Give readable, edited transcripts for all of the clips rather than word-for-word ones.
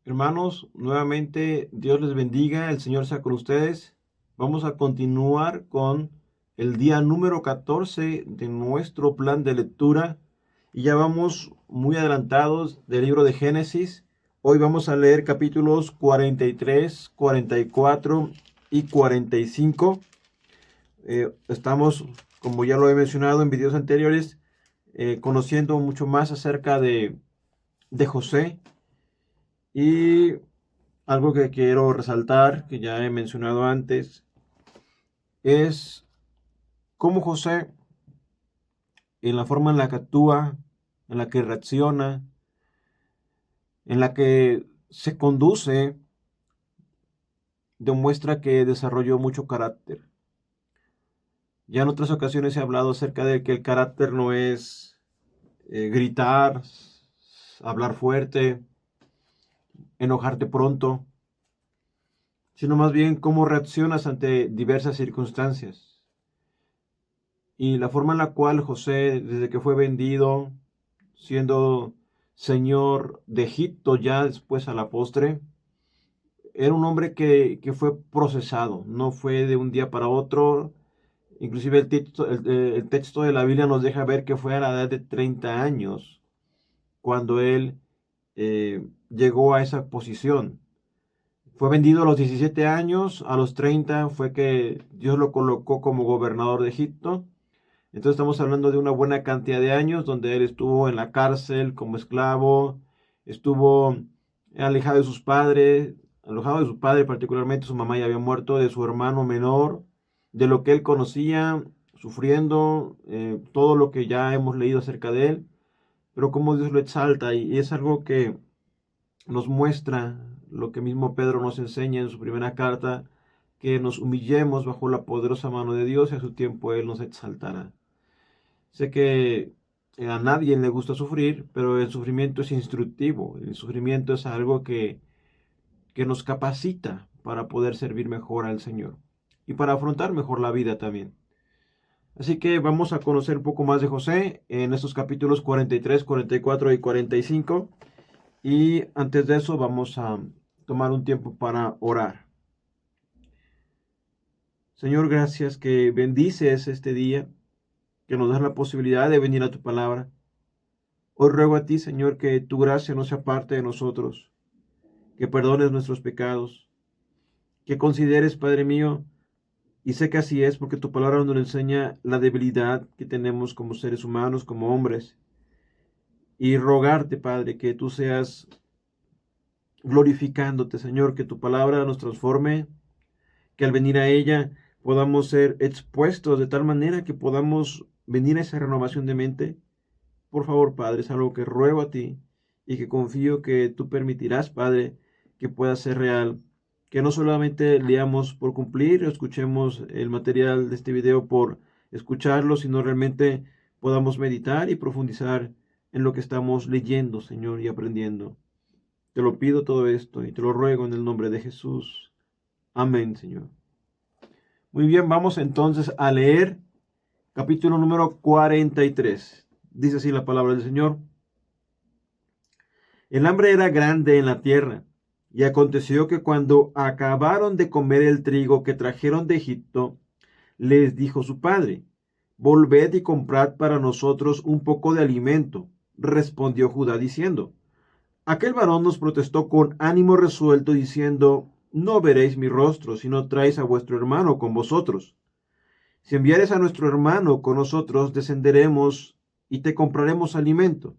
Hermanos, nuevamente Dios les bendiga, el Señor sea con ustedes. Vamos a continuar con el día número 14 de nuestro plan de lectura y ya vamos muy adelantados del libro de Génesis. Hoy vamos a leer capítulos 43, 44 y 45. Estamos, como ya lo he mencionado en videos anteriores, conociendo mucho más acerca de José. Y algo que quiero resaltar, que ya he mencionado antes, es cómo José, en la forma en la que actúa, en la que reacciona, en la que se conduce, demuestra que desarrolló mucho carácter. Ya en otras ocasiones he hablado acerca de que el carácter no es gritar, hablar fuerte, enojarte pronto, sino más bien cómo reaccionas ante diversas circunstancias. Y la forma en la cual José, desde que fue vendido, siendo señor de Egipto ya después a la postre, era un hombre que fue procesado, no fue de un día para otro. Inclusive el texto de la Biblia nos deja ver que fue a la edad de 30 años cuando él llegó a esa posición. Fue vendido a los 17 años, a los 30 fue que Dios lo colocó como gobernador de Egipto. Entonces estamos hablando de una buena cantidad de años donde él estuvo en la cárcel como esclavo, estuvo alejado de su padre particularmente, su mamá ya había muerto, de su hermano menor, de lo que él conocía, sufriendo, todo lo que ya hemos leído acerca de él, pero cómo Dios lo exalta y es algo que nos muestra lo que mismo Pedro nos enseña en su primera carta, que nos humillemos bajo la poderosa mano de Dios y a su tiempo Él nos exaltará. Sé que a nadie le gusta sufrir, pero el sufrimiento es instructivo, el sufrimiento es algo que nos capacita para poder servir mejor al Señor y para afrontar mejor la vida también. Así que vamos a conocer un poco más de José en estos capítulos 43, 44 y 45. Y antes de eso vamos a tomar un tiempo para orar. Señor, gracias que bendices este día, que nos das la posibilidad de venir a tu palabra. Hoy ruego a ti, Señor, que tu gracia no se aparte de nosotros, que perdones nuestros pecados, que consideres, Padre mío, y sé que así es porque tu palabra nos enseña la debilidad que tenemos como seres humanos, como hombres, y rogarte, Padre, que tú seas glorificándote, Señor, que tu palabra nos transforme, que al venir a ella podamos ser expuestos de tal manera que podamos venir a esa renovación de mente. Por favor, Padre, es algo que ruego a ti y que confío que tú permitirás, Padre, que pueda ser real. Que no solamente leamos por cumplir o escuchemos el material de este video por escucharlo, sino realmente podamos meditar y profundizar en lo que estamos leyendo, Señor, y aprendiendo. Te lo pido todo esto y te lo ruego en el nombre de Jesús. Amén, Señor. Muy bien, vamos entonces a leer capítulo número 43. Dice así la palabra del Señor. El hambre era grande en la tierra, y aconteció que cuando acabaron de comer el trigo que trajeron de Egipto, les dijo su padre, volved y comprad para nosotros un poco de alimento. Respondió Judá diciendo, aquel varón nos protestó con ánimo resuelto, diciendo, no veréis mi rostro, si no traéis a vuestro hermano con vosotros. Si enviares a nuestro hermano con nosotros, descenderemos y te compraremos alimento.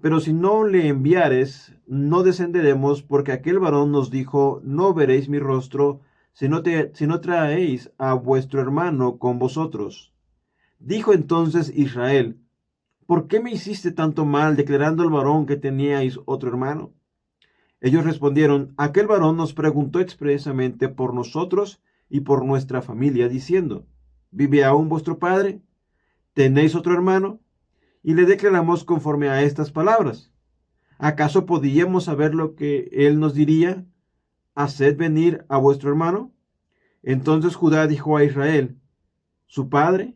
Pero si no le enviares, no descenderemos, porque aquel varón nos dijo, no veréis mi rostro, si no traéis a vuestro hermano con vosotros. Dijo entonces Israel, ¿por qué me hiciste tanto mal declarando al varón que teníais otro hermano? Ellos respondieron, aquel varón nos preguntó expresamente por nosotros y por nuestra familia, diciendo, ¿vive aún vuestro padre? ¿Tenéis otro hermano? Y le declaramos conforme a estas palabras. ¿Acaso podíamos saber lo que él nos diría? ¿Haced venir a vuestro hermano? Entonces Judá dijo a Israel, su padre,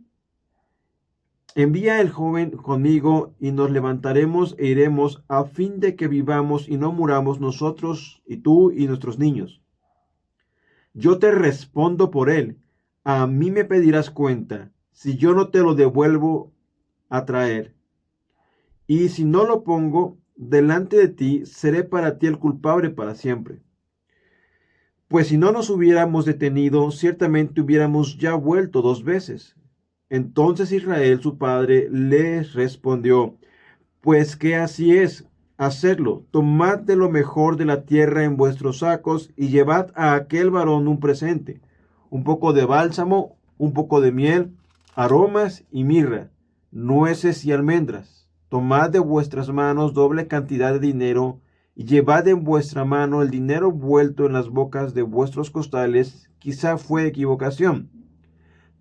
envía el joven conmigo y nos levantaremos e iremos a fin de que vivamos y no muramos nosotros y tú y nuestros niños. Yo te respondo por él. A mí me pedirás cuenta si yo no te lo devuelvo a traer. Y si no lo pongo delante de ti, seré para ti el culpable para siempre. Pues si no nos hubiéramos detenido, ciertamente hubiéramos ya vuelto 2 veces. Entonces Israel, su padre, les respondió: pues que así es, hacedlo, tomad de lo mejor de la tierra en vuestros sacos y llevad a aquel varón un presente, un poco de bálsamo, un poco de miel, aromas y mirra, nueces y almendras. Tomad de vuestras manos doble cantidad de dinero y llevad en vuestra mano el dinero vuelto en las bocas de vuestros costales, quizá fue equivocación.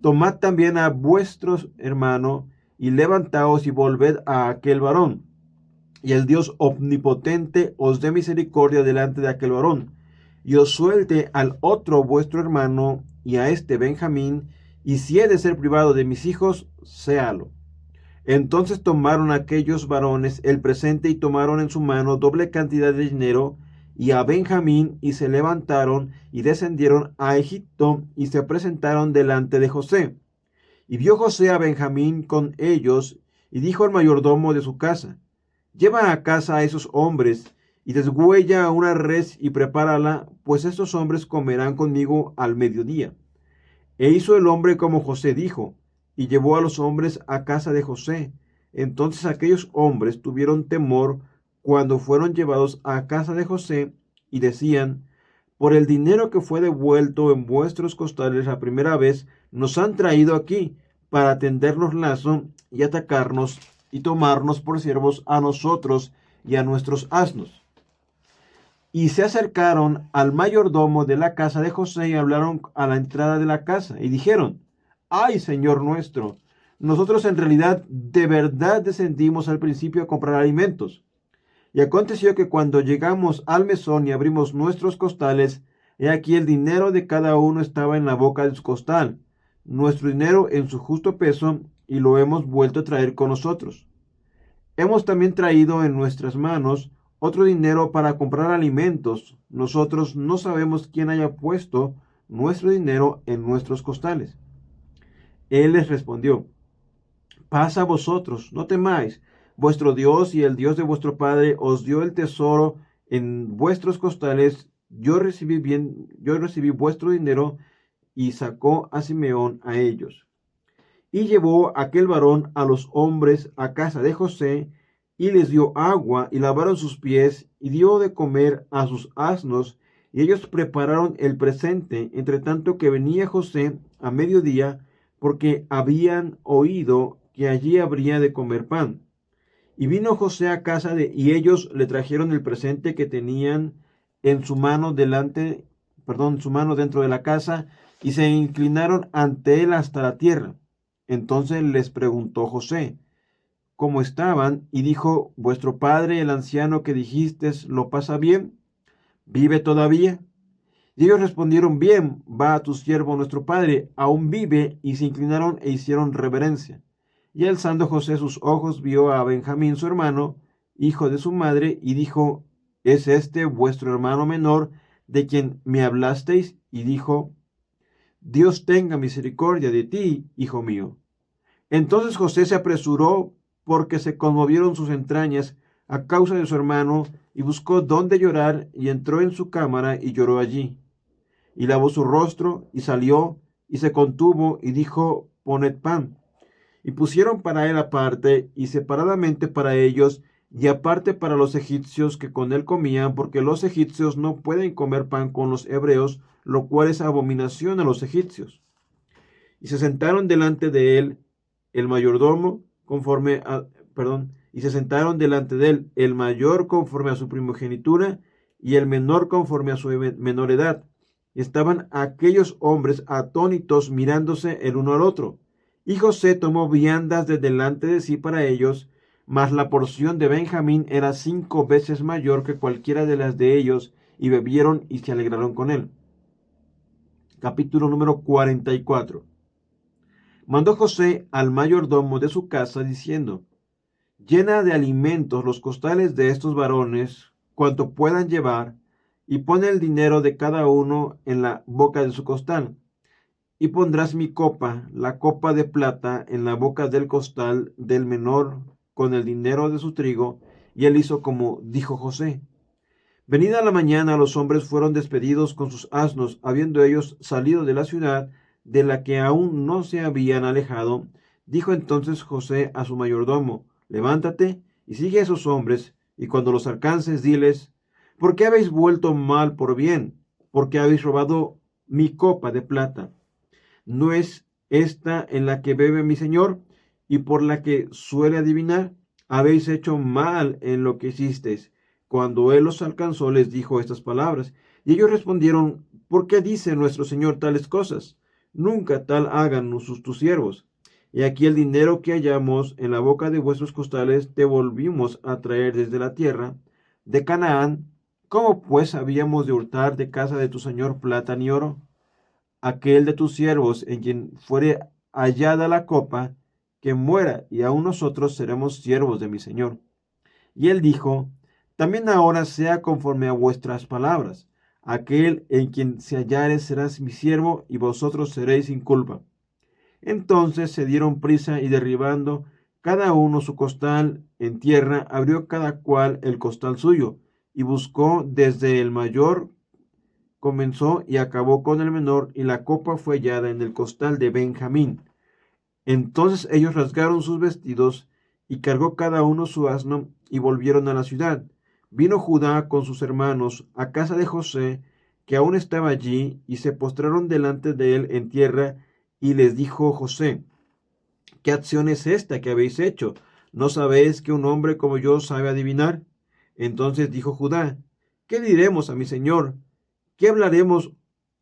Tomad también a vuestro hermano y levantaos y volved a aquel varón, y el Dios omnipotente os dé misericordia delante de aquel varón, y os suelte al otro vuestro hermano y a este Benjamín, y si he de ser privado de mis hijos, séalo. Entonces tomaron aquellos varones el presente y tomaron en su mano doble cantidad de dinero y a Benjamín, y se levantaron y descendieron a Egipto y se presentaron delante de José. Y vio José a Benjamín con ellos y dijo al mayordomo de su casa: lleva a casa a esos hombres y desgüella una res y prepárala, pues estos hombres comerán conmigo al mediodía. E hizo el hombre como José dijo, y llevó a los hombres a casa de José. Entonces aquellos hombres tuvieron temor cuando fueron llevados a casa de José, y decían: por el dinero que fue devuelto en vuestros costales la primera vez, nos han traído aquí para tendernos lazo y atacarnos y tomarnos por siervos a nosotros y a nuestros asnos. Y se acercaron al mayordomo de la casa de José y hablaron a la entrada de la casa y dijeron: ay, señor nuestro, nosotros en realidad de verdad descendimos al principio a comprar alimentos. Y aconteció que cuando llegamos al mesón y abrimos nuestros costales, he aquí el dinero de cada uno estaba en la boca de su costal, nuestro dinero en su justo peso, y lo hemos vuelto a traer con nosotros. Hemos también traído en nuestras manos otro dinero para comprar alimentos. Nosotros no sabemos quién haya puesto nuestro dinero en nuestros costales. Él les respondió: pasa a vosotros, no temáis. Vuestro Dios y el Dios de vuestro Padre os dio el tesoro en vuestros costales. Yo recibí vuestro dinero. Y sacó a Simeón a ellos. Y llevó aquel varón a los hombres a casa de José, y les dio agua, y lavaron sus pies, y dio de comer a sus asnos, y ellos prepararon el presente, entre tanto que venía José a mediodía, porque habían oído que allí habría de comer pan. Y vino José a casa y ellos le trajeron el presente que tenían en su mano su mano dentro de la casa, y se inclinaron ante él hasta la tierra. Entonces les preguntó José cómo estaban, y dijo: vuestro padre, el anciano que dijisteis, ¿lo pasa bien? ¿Vive todavía? Y ellos respondieron: bien, va a tu siervo nuestro padre, aún vive. Y se inclinaron e hicieron reverencia. Y alzando José sus ojos, vio a Benjamín su hermano, hijo de su madre, y dijo: ¿es este vuestro hermano menor, de quien me hablasteis? Y dijo: Dios tenga misericordia de ti, hijo mío. Entonces José se apresuró, porque se conmovieron sus entrañas a causa de su hermano, y buscó dónde llorar, y entró en su cámara y lloró allí. Y lavó su rostro, y salió, y se contuvo, y dijo: poned pan. Y pusieron para él aparte, y separadamente para ellos, y aparte para los egipcios que con él comían, porque los egipcios no pueden comer pan con los hebreos, lo cual es abominación a los egipcios. Y se sentaron delante de él el mayordomo y se sentaron delante de él el mayor conforme a su primogenitura, y el menor conforme a su menor edad. Y estaban aquellos hombres atónitos, mirándose el uno al otro. Y José tomó viandas de delante de sí para ellos, mas la porción de Benjamín era 5 veces mayor que cualquiera de las de ellos, y bebieron y se alegraron con él. Capítulo número 44. Mandó José al mayordomo de su casa, diciendo: llena de alimentos los costales de estos varones, cuanto puedan llevar, y pon el dinero de cada uno en la boca de su costal. Y pondrás mi copa, la copa de plata, en la boca del costal del menor, con el dinero de su trigo. Y él hizo como dijo José. Venida la mañana, los hombres fueron despedidos con sus asnos, habiendo ellos salido de la ciudad, de la que aún no se habían alejado. Dijo entonces José a su mayordomo: levántate y sigue a esos hombres, y cuando los alcances, diles: ¿por qué habéis vuelto mal por bien? Porque habéis robado mi copa de plata. ¿No es esta en la que bebe mi señor, y por la que suele adivinar? Habéis hecho mal en lo que hicisteis. Cuando él los alcanzó, les dijo estas palabras. Y ellos respondieron: ¿por qué dice nuestro señor tales cosas? Nunca tal hagan tus siervos. Y aquí el dinero que hallamos en la boca de vuestros costales te volvimos a traer desde la tierra de Canaán. ¿Cómo pues habíamos de hurtar de casa de tu señor plata ni oro? Aquel de tus siervos en quien fuere hallada la copa, que muera, y aun nosotros seremos siervos de mi señor. Y él dijo: también ahora sea conforme a vuestras palabras. Aquel en quien se hallare será mi siervo, y vosotros seréis sin culpa. Entonces se dieron prisa, y derribando cada uno su costal en tierra, abrió cada cual el costal suyo, y buscó desde el mayor, comenzó y acabó con el menor, y la copa fue hallada en el costal de Benjamín. Entonces ellos rasgaron sus vestidos, y cargó cada uno su asno, y volvieron a la ciudad. Vino Judá con sus hermanos a casa de José, que aún estaba allí, y se postraron delante de él en tierra, y les dijo José: ¿qué acción es esta que habéis hecho? ¿No sabéis que un hombre como yo sabe adivinar? Entonces dijo Judá: ¿qué diremos a mi señor? ¿Qué hablaremos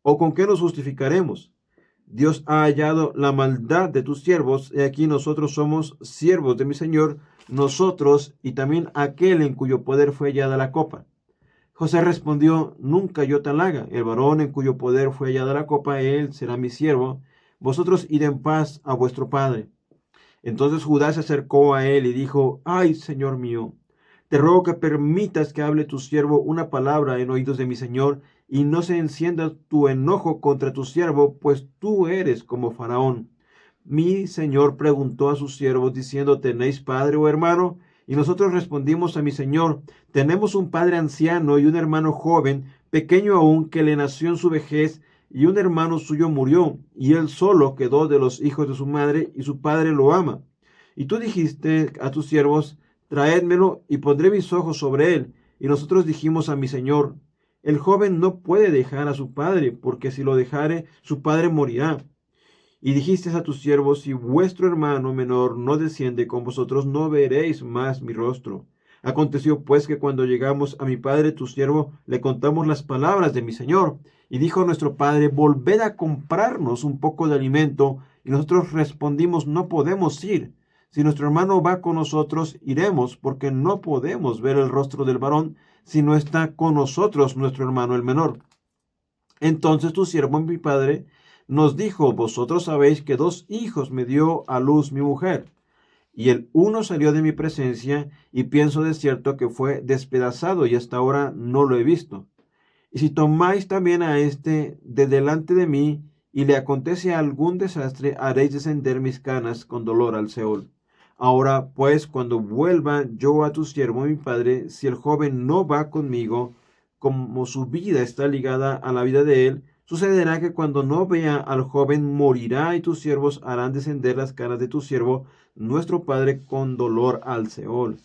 o con qué nos justificaremos? Dios ha hallado la maldad de tus siervos, y aquí nosotros somos siervos de mi Señor, nosotros y también aquel en cuyo poder fue hallada la copa. José respondió: nunca yo tal haga. El varón en cuyo poder fue hallada la copa, él será mi siervo. Vosotros id en paz a vuestro padre. Entonces Judá se acercó a él y dijo: ay, señor mío, te ruego que permitas que hable tu siervo una palabra en oídos de mi señor, y no se encienda tu enojo contra tu siervo, pues tú eres como Faraón. Mi señor preguntó a sus siervos, diciendo: ¿tenéis padre o hermano? Y nosotros respondimos a mi señor: tenemos un padre anciano y un hermano joven, pequeño aún, que le nació en su vejez, y un hermano suyo murió, y él solo quedó de los hijos de su madre, y su padre lo ama. Y tú dijiste a tus siervos: traédmelo, y pondré mis ojos sobre él. Y nosotros dijimos a mi señor: el joven no puede dejar a su padre, porque si lo dejare, su padre morirá. Y dijiste a tus siervos: si vuestro hermano menor no desciende con vosotros, no veréis más mi rostro. Aconteció pues que cuando llegamos a mi padre tu siervo, le contamos las palabras de mi señor. Y dijo nuestro padre: volved a comprarnos un poco de alimento. Y nosotros respondimos: no podemos ir. Si nuestro hermano va con nosotros, iremos, porque no podemos ver el rostro del varón si no está con nosotros nuestro hermano el menor. Entonces tu siervo, mi padre, nos dijo: vosotros sabéis que 2 hijos me dio a luz mi mujer, y el uno salió de mi presencia, y pienso de cierto que fue despedazado, y hasta ahora no lo he visto. Y si tomáis también a este de delante de mí, y le acontece algún desastre, haréis descender mis canas con dolor al Seol. Ahora pues, cuando vuelva yo a tu siervo mi padre, si el joven no va conmigo, como su vida está ligada a la vida de él, sucederá que cuando no vea al joven morirá, y tus siervos harán descender las canas de tu siervo nuestro padre con dolor al Seol.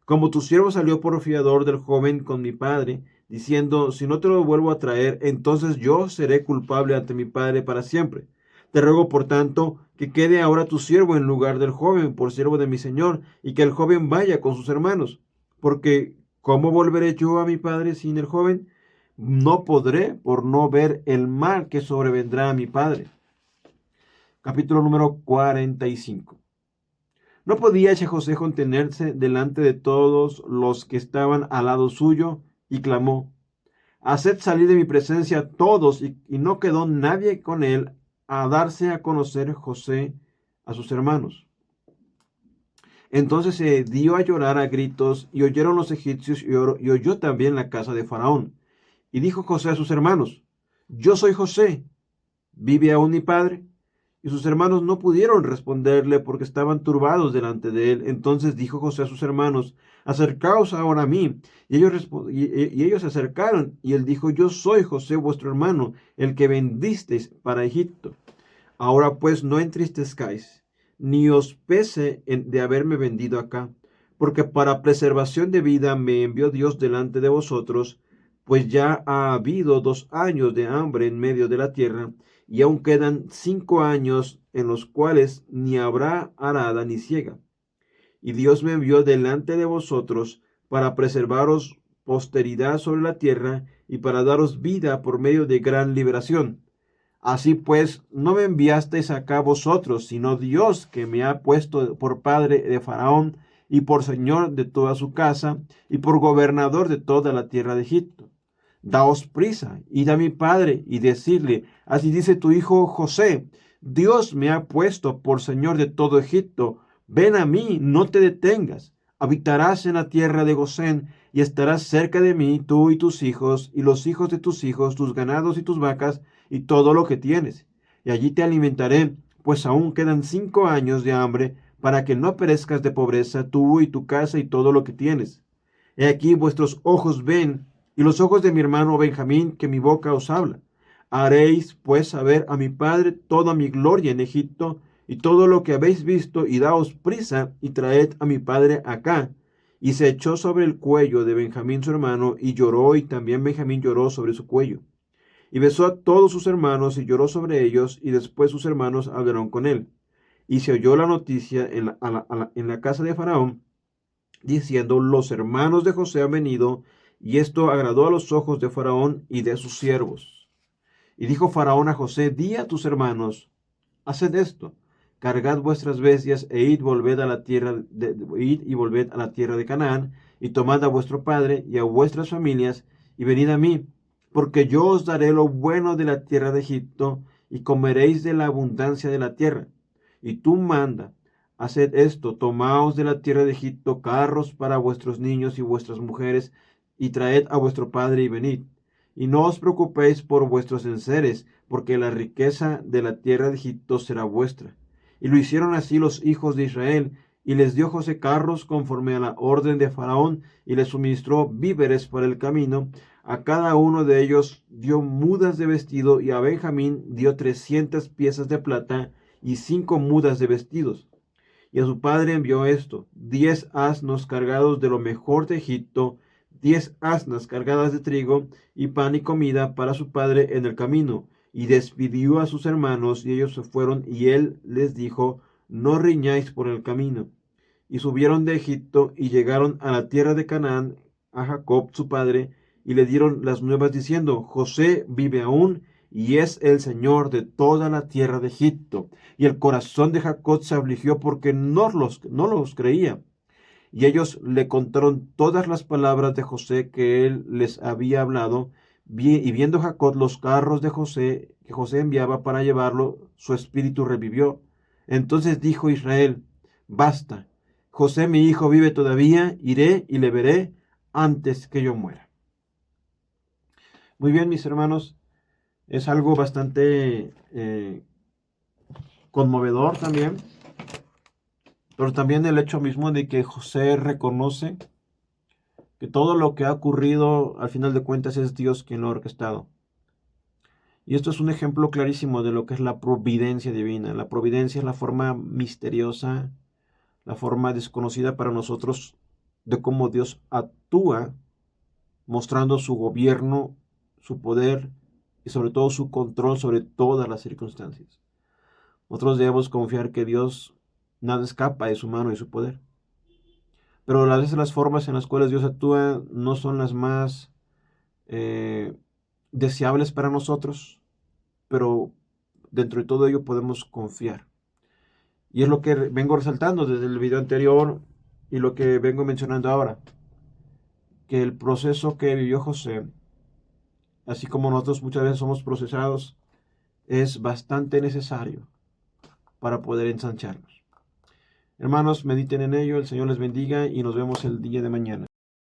Como tu siervo salió por fiador del joven con mi padre, diciendo: si no te lo vuelvo a traer, entonces yo seré culpable ante mi padre para siempre. Te ruego, por tanto, que quede ahora tu siervo en lugar del joven, por siervo de mi señor, y que el joven vaya con sus hermanos. Porque, ¿cómo volveré yo a mi padre sin el joven? No podré, por no ver el mal que sobrevendrá a mi padre. Capítulo número 45. No podía José contenerse delante de todos los que estaban al lado suyo, y clamó: haced salir de mi presencia todos. Y no quedó nadie con él a darse a conocer José a sus hermanos. Entonces se dio a llorar a gritos, y oyeron los egipcios, y oyó también la casa de Faraón. Y dijo José a sus hermanos: Yo soy José, ¿vive aún mi padre? Y sus hermanos no pudieron responderle porque estaban turbados delante de él. Entonces dijo José a sus hermanos: Acercaos ahora a mí. Y ellos se acercaron, y él dijo: Yo soy José vuestro hermano, el que vendisteis para Egipto. Ahora pues no entristezcáis, ni os pese de haberme vendido acá, porque para preservación de vida me envió Dios delante de vosotros, pues ya ha habido 2 años de hambre en medio de la tierra, y aún quedan 5 años en los cuales ni habrá arada ni siega. Y Dios me envió delante de vosotros para preservaros posteridad sobre la tierra y para daros vida por medio de gran liberación. Así pues, no me enviasteis acá vosotros, sino Dios, que me ha puesto por padre de Faraón y por señor de toda su casa y por gobernador de toda la tierra de Egipto. Daos prisa, id a mi padre y decidle: así dice tu hijo José, Dios me ha puesto por señor de todo Egipto. Ven a mí, no te detengas. Habitarás en la tierra de Gosén y estarás cerca de mí, tú y tus hijos, y los hijos de tus hijos, tus ganados y tus vacas, y todo lo que tienes. Y allí te alimentaré, pues aún quedan 5 años de hambre, para que no perezcas de pobreza, tú y tu casa y todo lo que tienes. He aquí vuestros ojos ven, y los ojos de mi hermano Benjamín, que mi boca os habla. Haréis pues saber a mi padre toda mi gloria en Egipto, y todo lo que habéis visto, y daos prisa, y traed a mi padre acá. Y se echó sobre el cuello de Benjamín su hermano, y lloró, y también Benjamín lloró sobre su cuello. Y besó a todos sus hermanos, y lloró sobre ellos, y después sus hermanos hablaron con él. Y se oyó la noticia en la casa de Faraón, diciendo: los hermanos de José han venido, y esto agradó a los ojos de Faraón y de sus siervos. Y dijo Faraón a José: di a tus hermanos: haced esto, cargad vuestras bestias, id y volved a la tierra de Canaán, y tomad a vuestro padre y a vuestras familias, y venid a mí, porque yo os daré lo bueno de la tierra de Egipto, y comeréis de la abundancia de la tierra. Y tú manda: haced esto, tomaos de la tierra de Egipto carros para vuestros niños y vuestras mujeres, y traed a vuestro padre y venid. Y no os preocupéis por vuestros enseres, porque la riqueza de la tierra de Egipto será vuestra. Y lo hicieron así los hijos de Israel, y les dio José carros conforme a la orden de Faraón, y les suministró víveres para el camino. A cada uno de ellos dio mudas de vestido, y a Benjamín dio 300 piezas de plata y 5 mudas de vestidos. Y a su padre envió esto: 10 asnos cargados de lo mejor de Egipto, 10 asnas cargadas de trigo y pan y comida para su padre en el camino. Y despidió a sus hermanos, y ellos se fueron, y él les dijo: no riñáis por el camino. Y subieron de Egipto, y llegaron a la tierra de Canaán, a Jacob su padre, y le dieron las nuevas diciendo: José vive aún, y es el señor de toda la tierra de Egipto. Y el corazón de Jacob se afligió porque no los creía. Y ellos le contaron todas las palabras de José que él les había hablado. Y viendo Jacob los carros de José, que José enviaba para llevarlo, su espíritu revivió. Entonces dijo Israel: basta, José mi hijo vive todavía, iré y le veré antes que yo muera. Muy bien, mis hermanos, es algo bastante conmovedor también, pero también el hecho mismo de que José reconoce que todo lo que ha ocurrido, al final de cuentas, es Dios quien lo ha orquestado. Y esto es un ejemplo clarísimo de lo que es la providencia divina. La providencia es la forma misteriosa, la forma desconocida para nosotros de cómo Dios actúa, mostrando su gobierno, su poder y sobre todo su control sobre todas las circunstancias. Nosotros debemos confiar que Dios nada escapa de su mano y su poder. Pero a veces las formas en las cuales Dios actúa no son las más deseables para nosotros, pero dentro de todo ello podemos confiar. Y es lo que vengo resaltando desde el video anterior y lo que vengo mencionando ahora, que el proceso que vivió José, así como nosotros muchas veces somos procesados es bastante necesario para poder ensancharnos. Hermanos, mediten en ello, el Señor les bendiga y nos vemos el día de mañana.